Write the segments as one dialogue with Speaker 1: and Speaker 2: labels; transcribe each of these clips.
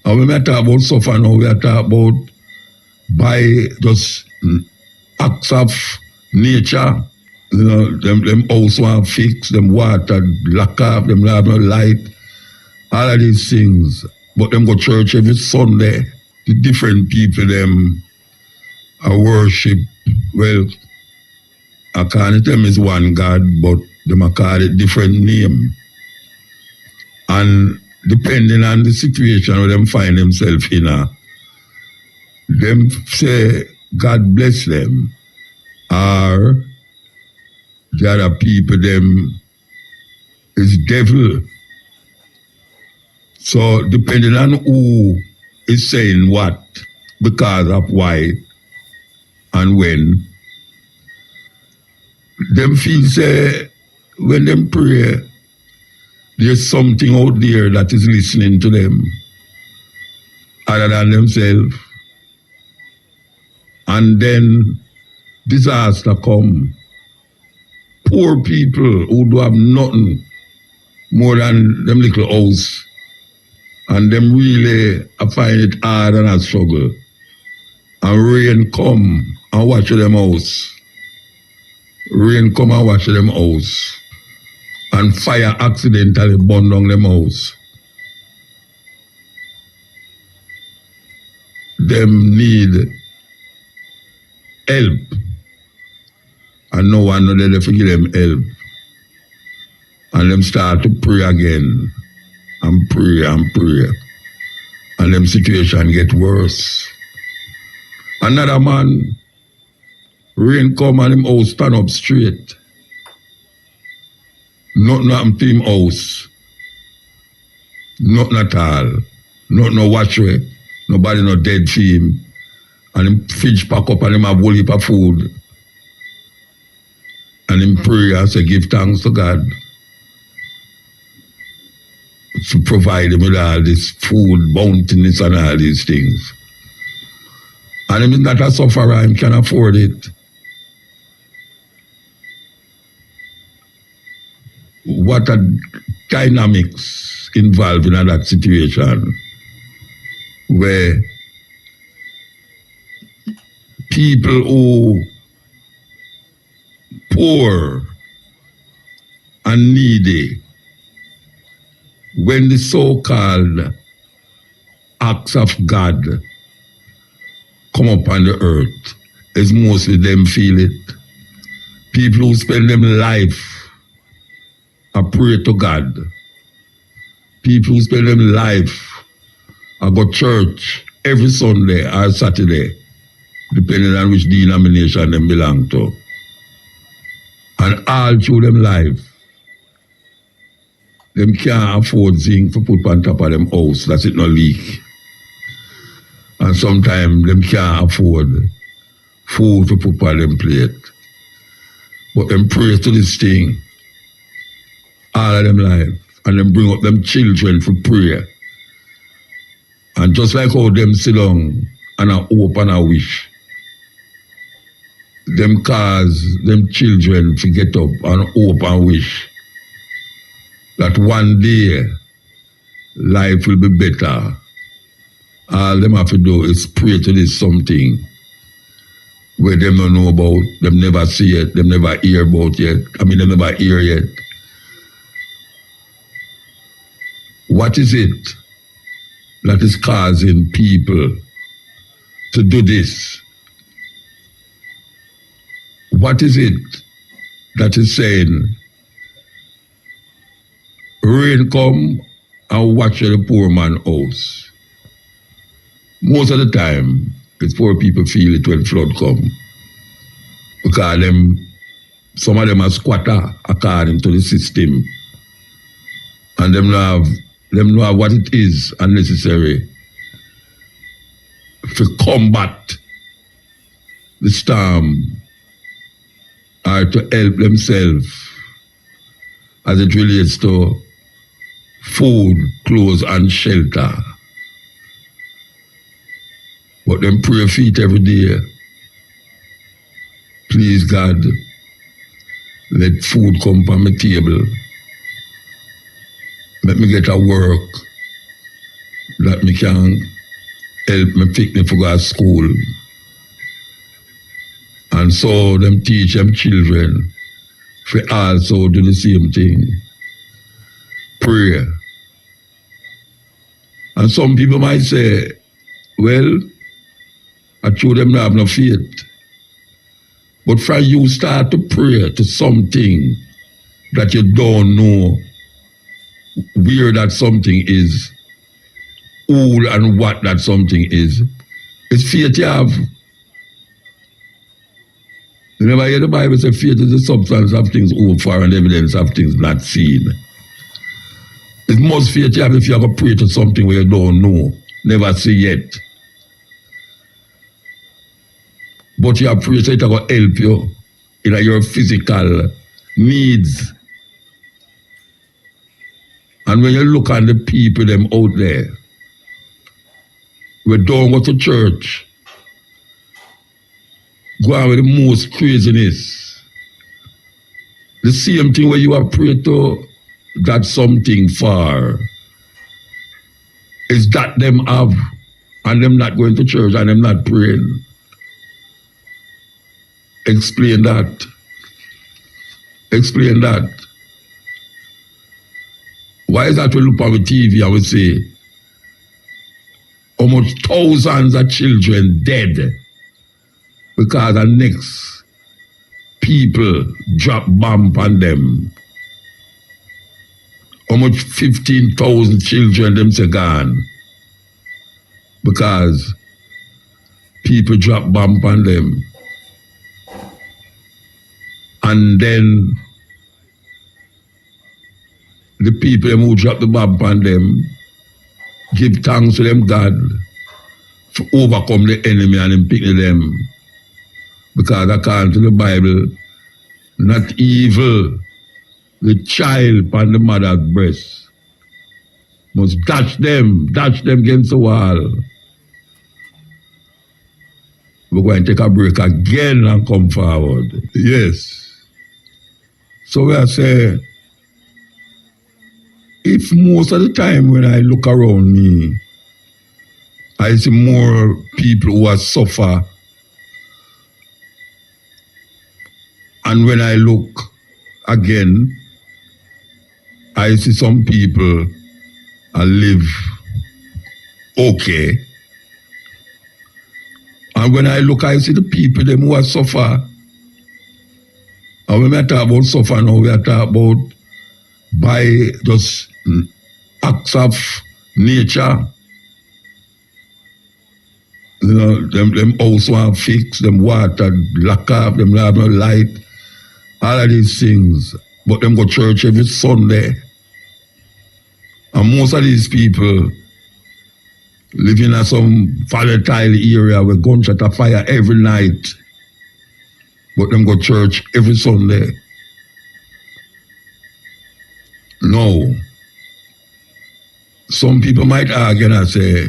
Speaker 1: And when we talk about suffer now, we are talking about by just acts of nature. You know, them house want fix, them water, lack of, them have no light, all of these things. But them go church every Sunday. The different people, them worship, well, I can't tell them it's one God, but them I call it different name. And depending on the situation where them find themselves in, them say, God bless them, or the other people, them is devil. So depending on who is saying what, because of why and when, them feel say, when them pray, there's something out there that is listening to them other than themselves. And then disaster come. Poor people who do have nothing more than them little house, and them really find it hard and a struggle. And rain come and watch them house. Rain come and watch them house. And fire accidentally burn down them house. Them need help. And no one know they give them help. And them start to pray again. And pray and pray. And them situation get worse. Another man, rain come and him house stand up straight. Nothing happened to him house. Nothing at all. Nothing no watchway. Nobody no dead for him. And him fridge pack up and him have a whole heap of food. And him pray and say give thanks to God to provide him with all this food, bountiness and all these things. And him is not a sufferer, him can afford it. What are dynamics involved in that situation where people who poor and needy, when the so-called acts of God come upon the earth, it's mostly them feel it. People who spend them life I pray to God. People who spend them life I go church every Sunday or Saturday, depending on which denomination them belong to. And all through them life, them can't afford things to put on top of them house that it no leak. And sometimes them can't afford food to put on them plate. But them pray to this thing all of them life, and them bring up them children for prayer. And just like how them sit down and a hope and a wish, them cause them children to get up and hope and wish that one day life will be better. All them have to do is pray to this something where them don't know about, them never see it, them never hear about yet. Them never hear yet. What is it that is causing people to do this? What is it that is saying, rain come and watch the poor man house? Most of the time, it's poor people feel it when flood come. Because some of them are squatter according to the system. And them know what it is unnecessary to combat the storm or to help themselves as it relates to food, clothes and shelter. But them pray feet every day. Please God, let food come from my table. Let me get a work. that me can help me pick me for go to school. And so them teach them children for also do the same thing. Pray. And some people might say, well, I told them to have no faith. But from you start to pray to something that you don't know where that something is, who and what that something is, it's faith you have. You never hear the Bible say faith is the substance of things hoped for and evidence of things not seen. It's most faith you have if you have to pray to something where you don't know, never see yet. But you have prayed so it will help you in your physical needs. And when you look at the people them out there, we don't go to church, go on with the most craziness. The same thing where you have prayed to that something for is that them have and them not going to church and them not praying. Explain that. Explain that. Why is that we look on the TV and we say almost thousands of children dead because the next people drop bomb on them? Almost 15,000 children them say gone because people drop bomb on them. And then the people who drop the bomb on them give thanks to them God to overcome the enemy and them pick them. Because according to the Bible, not evil, the child on the mother's breast must dash them against the wall. We're going to take a break again and come forward. Yes. So we are saying, if most of the time when I look around me, I see more people who are suffer, and when I look again, I see some people live okay. And when I look, I see the people them who are suffer. And when we talk about suffer now, we are talking about by just acts of nature. You know, them house want fix, them water, lack of, them have no light, all of these things. But them go to church every Sunday. And most of these people live in some volatile area where gunshot a fire every night. But them go to church every Sunday. No. Some people might argue and say,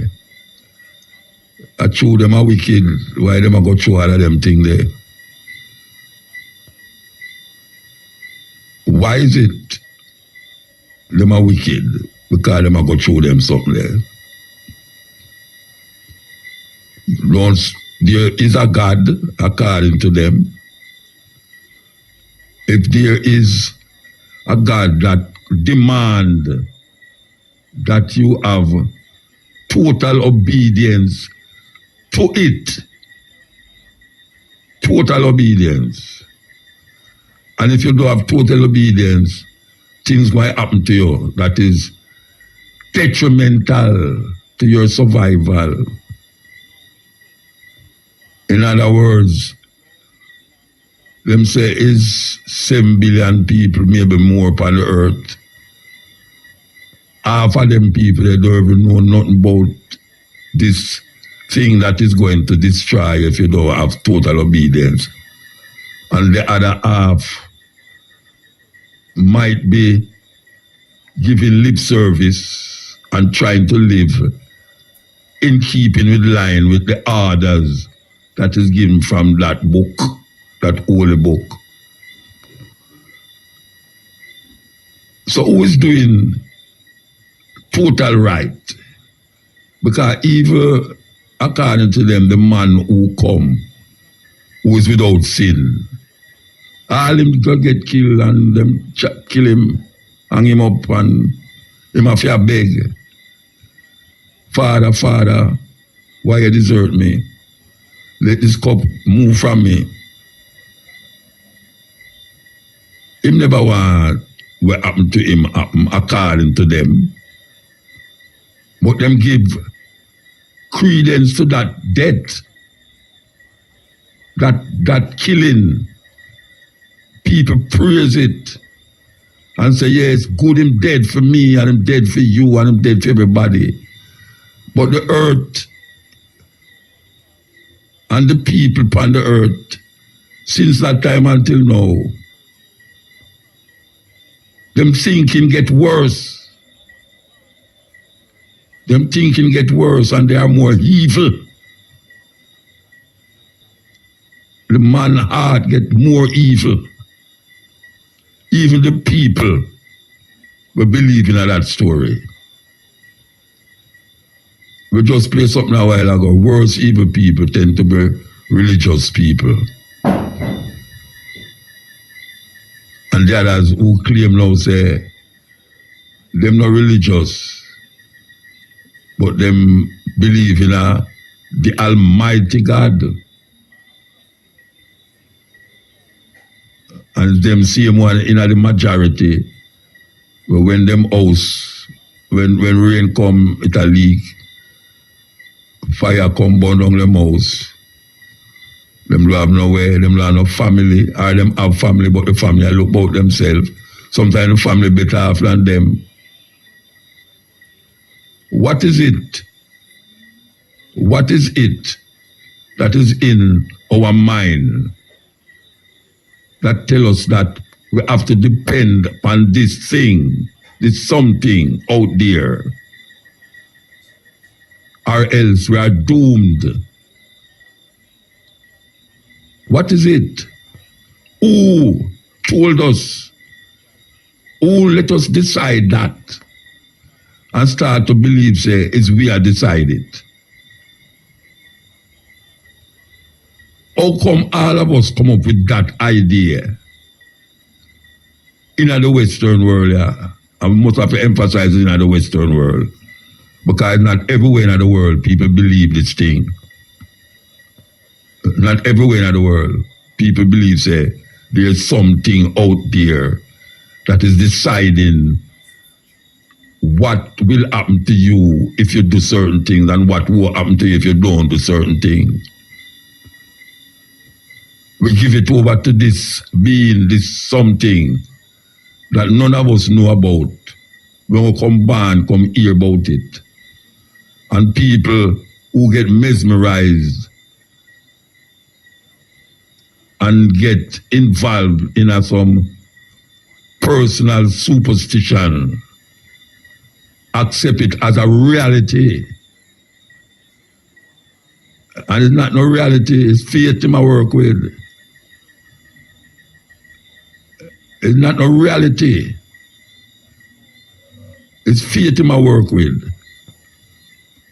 Speaker 1: I true them are wicked, why them a go through all of them things there? Why is it them are wicked? Because them a go through them something there. There is a God according to them. If there is a God that demand that you have total obedience to it, total obedience, and if you don't have total obedience, things might happen to you that is detrimental to your survival. In other words, them say is 7 billion people, maybe more upon the earth. Half of them people, they don't even know nothing about this thing that is going to destroy if you don't have total obedience. And the other half might be giving lip service and trying to live in keeping with line with the orders that is given from that book, that holy book. So who is doing total right? Because even according to them, the man who come, who is without sin, all him go get killed and them kill him, hang him up and him have to beg, Father, Father, why you desert me? Let this cup move from me. Him never want what happened to him happen according to them. But them give credence to that death, that killing. People praise it and say, yes, good, him dead for me, and him dead for you, and him dead for everybody. But the earth and the people upon the earth, since that time until now, them thinking get worse. Them thinking get worse, and they are more evil. The man heart get more evil. Even the people will believe in that story. We just played something a while ago. Worse evil people tend to be religious people. And the others who claim now say, them not religious, but them believe in the Almighty God. And them same one in the majority, when them house, when rain come, it a leak, fire come burn down them house. Them don't have nowhere, them don't have no family, or them have family, but the family look about themselves. Sometimes the family better off than them. What is it? What is it that is in our mind that tell us that we have to depend upon this thing, this something out there, or else we are doomed? What is it? Who told us? Who let us decide that? And start to believe, say, it's we are decided. How come all of us come up with that idea in the Western world? Yeah? And we must have to emphasize it in the Western world. Because not everywhere in the world people believe this thing. Not everywhere in the world people believe, say, there's something out there that is deciding what will happen to you if you do certain things and what will happen to you if you don't do certain things. We give it over to this being, this something that none of us know about. When we come back, come hear about it. And people who get mesmerized and get involved in some personal superstition, accept it as a reality. And it's not no reality, it's faith in my work with. It's not no reality. It's faith in my work with.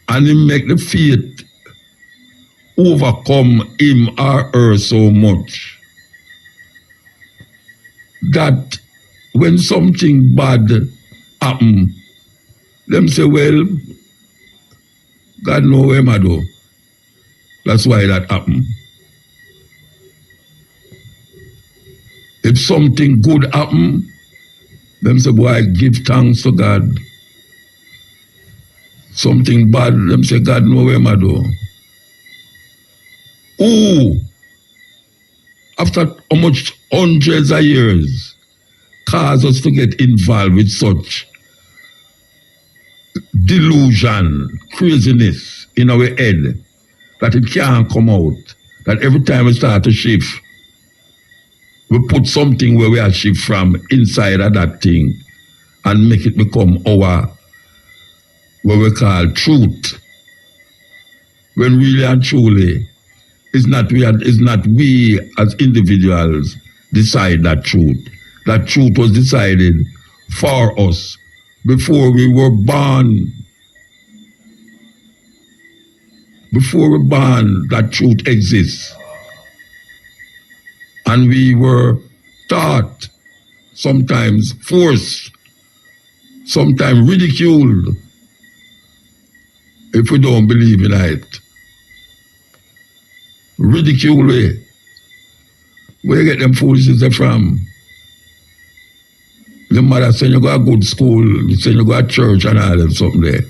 Speaker 1: And he make the faith overcome him or her so much that when something bad happen, them say, well, God know where I do. That's why that happened. If something good happen, them say, boy, give thanks to God. Something bad, them say, God know where I do. Who, after how much hundreds of years, cause us to get involved with such delusion, craziness in our head, that it can't come out, that every time we start to shift, we put something where we are shift from inside of that thing and make it become our, what we call truth. When really and truly, it's not we as individuals decide that truth. That truth was decided for us before we were born. before we're born, that truth exists. And we were taught, sometimes forced, sometimes ridiculed if we don't believe in it. Ridicule we. Where you get them foolishness from? The mother saying you go to good school, you saying you go to church and all them something there.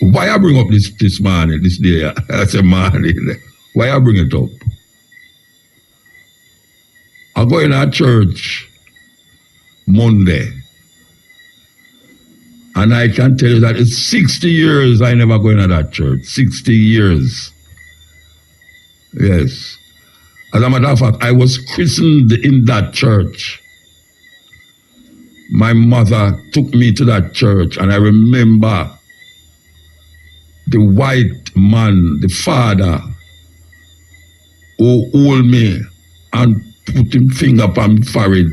Speaker 1: Why I bring up this morning, this day? I say morning. Why I bring it up? I go in our church Monday. And I can tell you that it's 60 years I never go into that church. 60 years. Yes. As a matter of fact, I was christened in that church. My mother took me to that church, and I remember the white man, the father, who hold me and put him finger upon my forehead,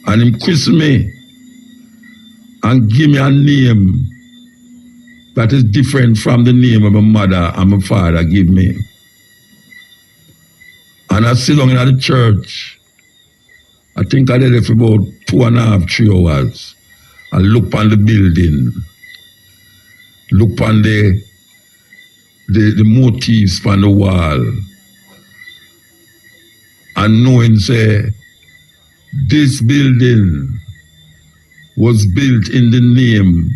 Speaker 1: and him christen me and give me a name that is different from the name of my mother and my father give me. And I sit down in the church. I think I did it for about 2.5, 3 hours. I look on the building, look on the motifs on the wall, and knowing, say, this building was built in the name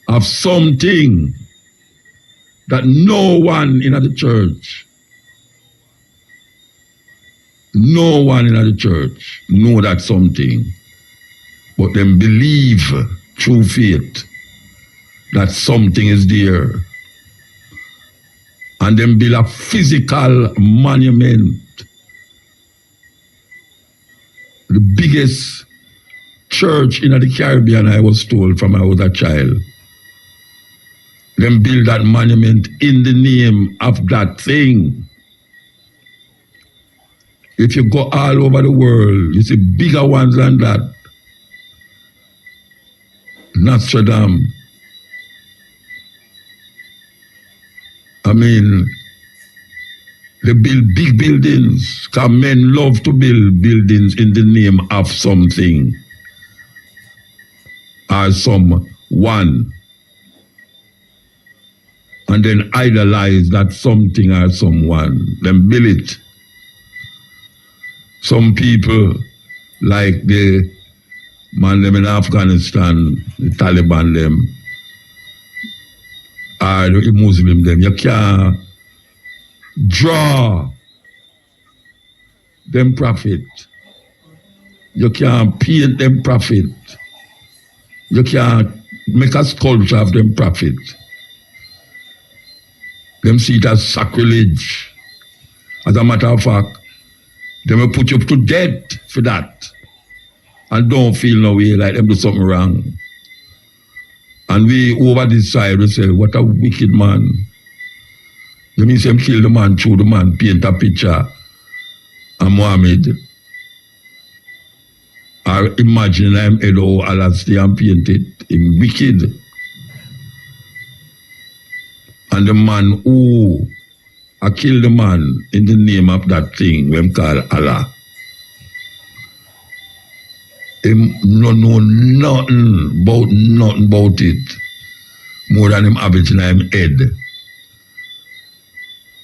Speaker 1: of something that no one in the church, know that something, but them believe through faith that something is there. And then build a physical monument, the biggest church in the Caribbean, I was told from I was a child. Them build that monument in the name of that thing. If you go all over the world, you see bigger ones than that. Nostradam. I mean, they build big buildings, because men love to build buildings in the name of something or someone, and then idolize that something or someone, then build it. Some people, like the man them in Afghanistan, the Taliban them, or the Muslim them, you can't draw them prophet. You can't paint them prophet. You can't make a sculpture of them prophet. Them see it as sacrilege. As a matter of fact, they will put you to death for that. And don't feel no way like them do something wrong. And we over this side we say, what a wicked man. You mean him kill the man through the man, paint a picture of Muhammad? Or imagine I'm Edo Alasti and paint it in wicked. And the man who killed the man in the name of that thing we call Allah, him no know nothing about it more than him have it in him head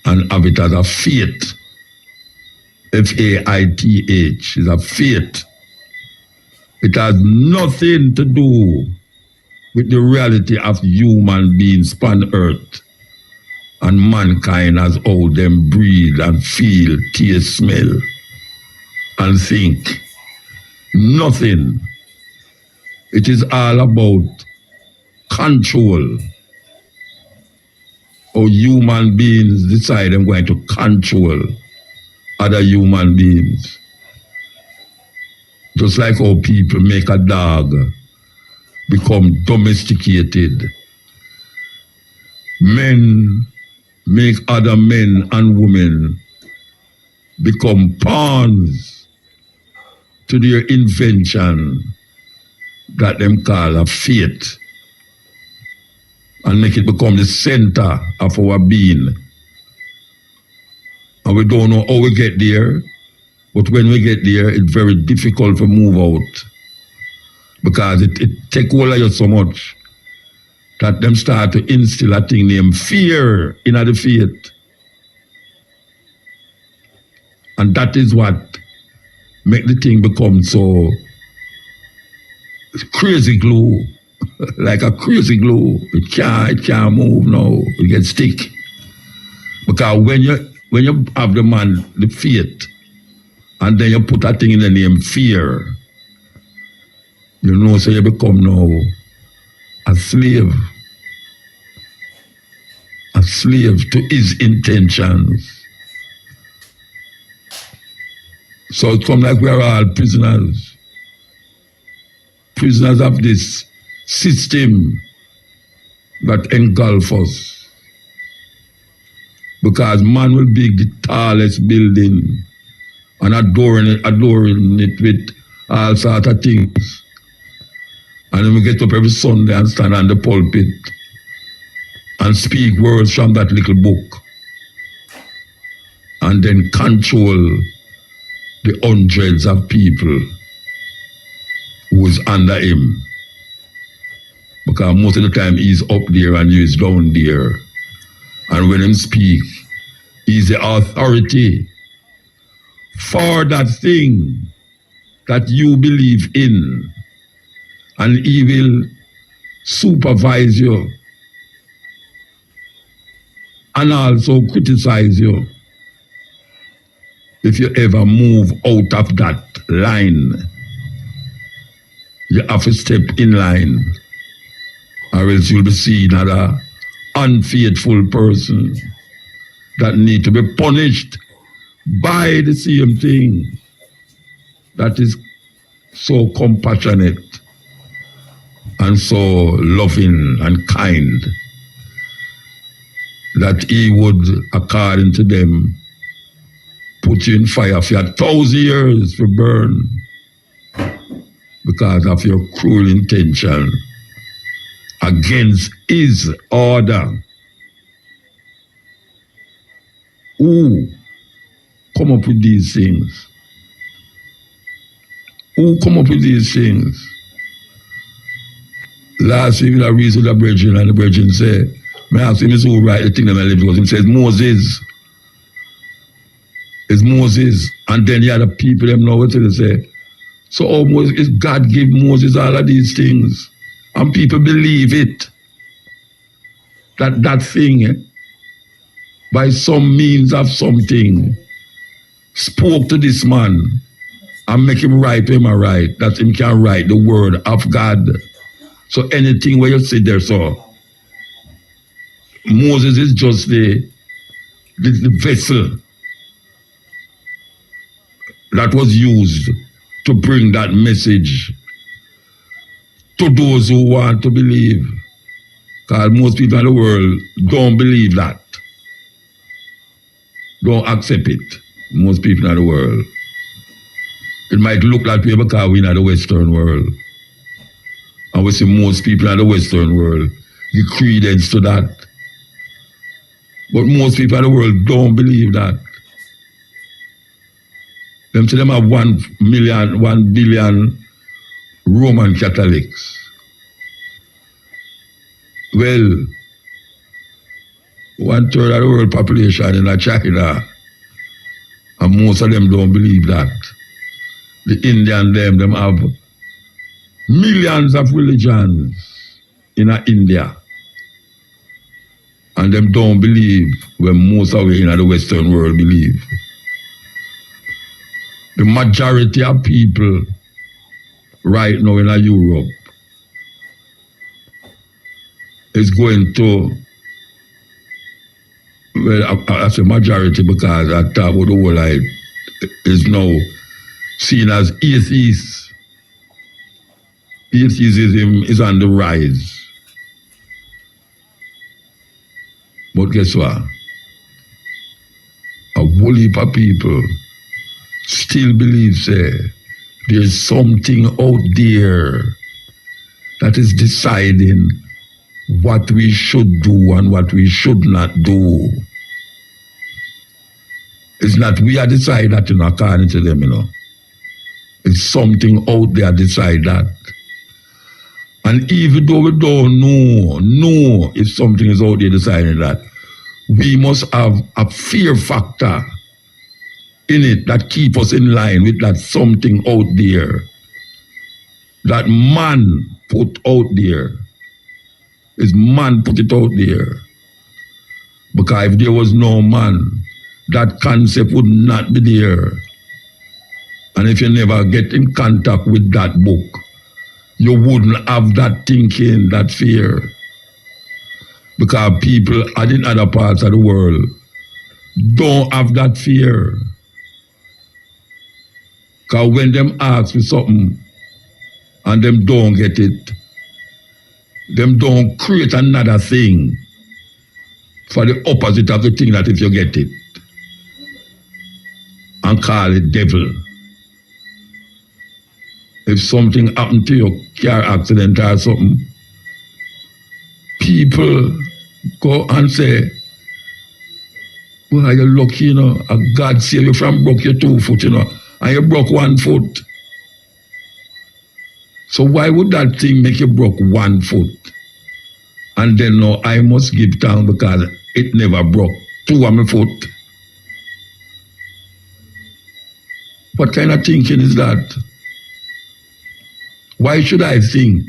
Speaker 1: and have it as a faith. Faith is a faith. It has nothing to do with the reality of human beings upon earth and mankind as how them breathe and feel, taste, smell and think. Nothing. It is all about control. How human beings decide they're going to control other human beings. Just like how people make a dog become domesticated. Men make other men and women become pawns to their invention that them call a faith. and make it become the center of our being. And we don't know how we get there, but when we get there, it's very difficult to move out because it take hold of you so much that them start to instill a thing named fear in the faith. And that is what make the thing become so crazy glue, like a crazy glue. It can't move now. It gets stick. Because when you have the faith, and then you put that thing in the name fear, you know, so you become now a slave to his intentions. So it comes like we are all prisoners of this system that engulf us. Because man will build the tallest building and adorn it with all sorts of things. And then we get up every Sunday and stand on the pulpit and speak words from that little book. And then control the hundreds of people who is under him. Because most of the time he's up there and he's down there. And when he speak, he's the authority for that thing that you believe in. And he will supervise you and also criticize you if you ever move out of that line. You have to step in line, or else you'll be seen as an unfaithful person that need to be punished by the same thing that is so compassionate and so loving and kind, that he would, according to them, put you in fire for 1,000 years to burn because of your cruel intention against his order. Who come up with these things? Who come up with these things? Last week I read to the brethren, and the brethren said, I asked him, who write the thing that I live, because he says Moses. It's Moses. And then the other people them know what they say. So almost is God give Moses all of these things. And people believe it. That thing, by some means of something, spoke to this man and make him write him a right, that him can write the word of God. So anything where you sit there, so Moses is just the vessel that was used to bring that message to those who want to believe. Because most people in the world don't believe that. Don't accept it. Most people in the world. It might look that way because we're in the Western world. And we see most people in the Western world give credence to that. But most people in the world don't believe that. Them say them have 1 billion Roman Catholics. Well, 1/3 of the world population in China, and most of them don't believe that. The Indian them have millions of religions in India. And them don't believe when most of we in the Western world believe. The majority of people right now in Europe is going to, well, I say majority because I talk about the whole life, is now seen as atheists. Atheism is on the rise. But guess what? A whole heap of people still believe, there's something out there that is deciding what we should do and what we should not do. It's not we are decide that, according to them, It's something out there decide that. And even though we don't know if something is out there deciding that, we must have a fear factor in it that keep us in line with that something out there that man put out there. Is man put it out there. Because if there was no man, that concept would not be there. And if you never get in contact with that book, you wouldn't have that thinking, that fear. Because people in other parts of the world don't have that fear. Because when them ask for something and them don't get it, them don't create another thing for the opposite of the thing that if you get it. And call it devil. If something happened to your car accident or something, people go and say, well, you're lucky, and God save you from broke your 2 foot, and you broke 1 foot. So why would that thing make you broke 1 foot? And then no, I must give thanks because it never broke 2 of my foot. What kind of thinking is that? Why should I think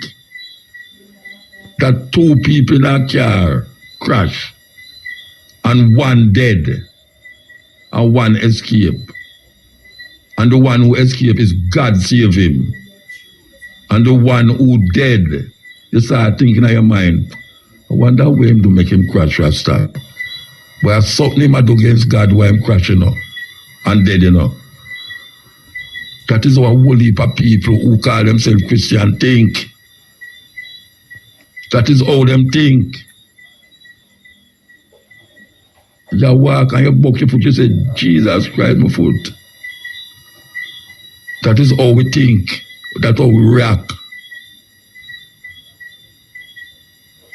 Speaker 1: that 2 people in a car crash and 1 dead and 1 escape? And the one who escaped is God save him. And the one who dead, you start thinking in your mind, I wonder where him to make him crash Rasta. But I something him I do against God why I'm crashing and dead, That is how a whole heap of people who call themselves Christian think. That is how them think. You walk and you buck your foot, you say, Jesus Christ, my foot. That is how we think. That's how we react.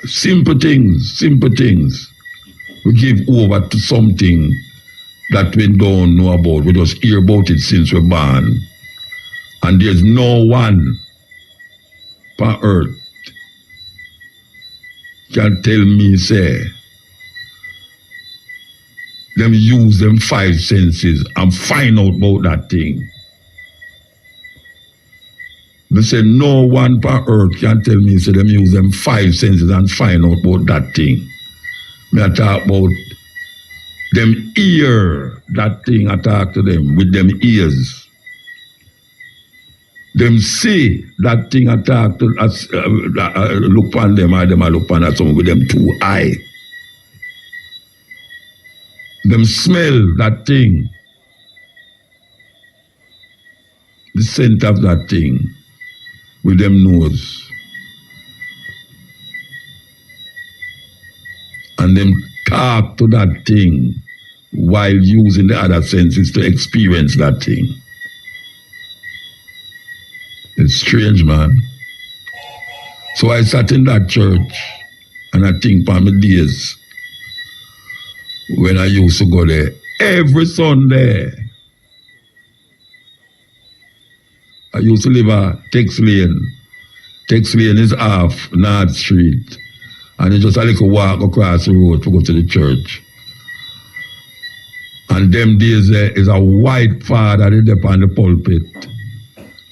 Speaker 1: Simple things. We give over to something that we don't know about. We just hear about it since we're born. And there's no one on earth can tell me, say, them use them 5 senses and find out about that thing. They say no one on earth can tell me, say, them use them 5 senses and find out about that thing. Me I talk about them hear that thing, I talk to them with them ears. Them see that thing I talk to, look on them, or them I look on that someone with them 2 eyes. Them smell that thing. The scent of that thing with them nose. And them talk to that thing while using the other senses to experience that thing. It's strange, man. So I sat in that church and I think for my days when I used to go there every Sunday. I used to live at Tex Lane. Tex Lane is off North Street. And it's just a little walk across the road to go to the church. And them days there is a white father there on the pulpit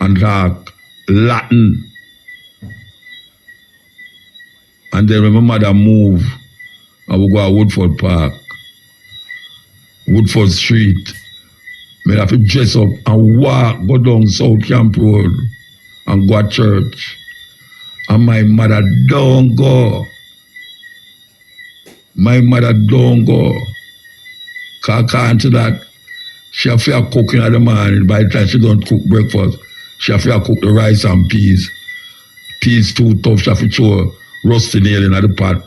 Speaker 1: and talk Latin. And then when my mother moved, I would go to Woodford Park, Woodford Street. I have to dress up and walk, go down South Camp Road and go to church. And my mother don't go. My mother don't go. Because according to that, she have to cook in the morning. By the time she don't cook breakfast, she have to cook the rice and peas. Peas too tough, she have to throw rusty nail in the pot.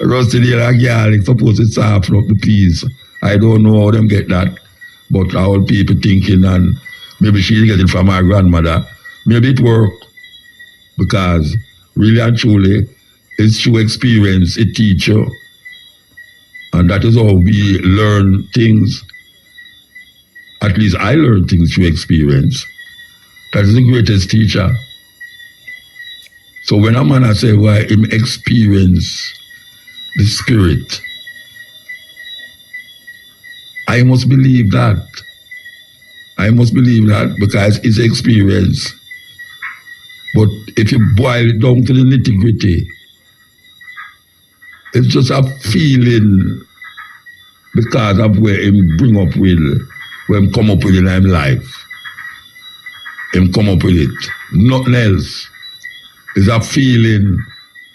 Speaker 1: Rusty nail and garlic, suppose it's soften up the peas. I don't know how them get that. But all people thinking, and maybe she get it from her grandmother. Maybe it work. Because really and truly, It's through experience, a teacher. And that is how we learn things. At least I learn things through experience. That is the greatest teacher. So when a man I say, why him experience the spirit, I must believe that. I must believe that because it's experience. But if you boil it down to the nitty-gritty, it's just a feeling because of where him bring up with, where him come up with in his life. Him come up with it. Nothing else. It's a feeling,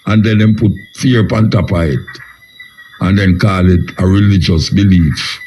Speaker 1: and then him put fear upon top of it, and then call it a religious belief.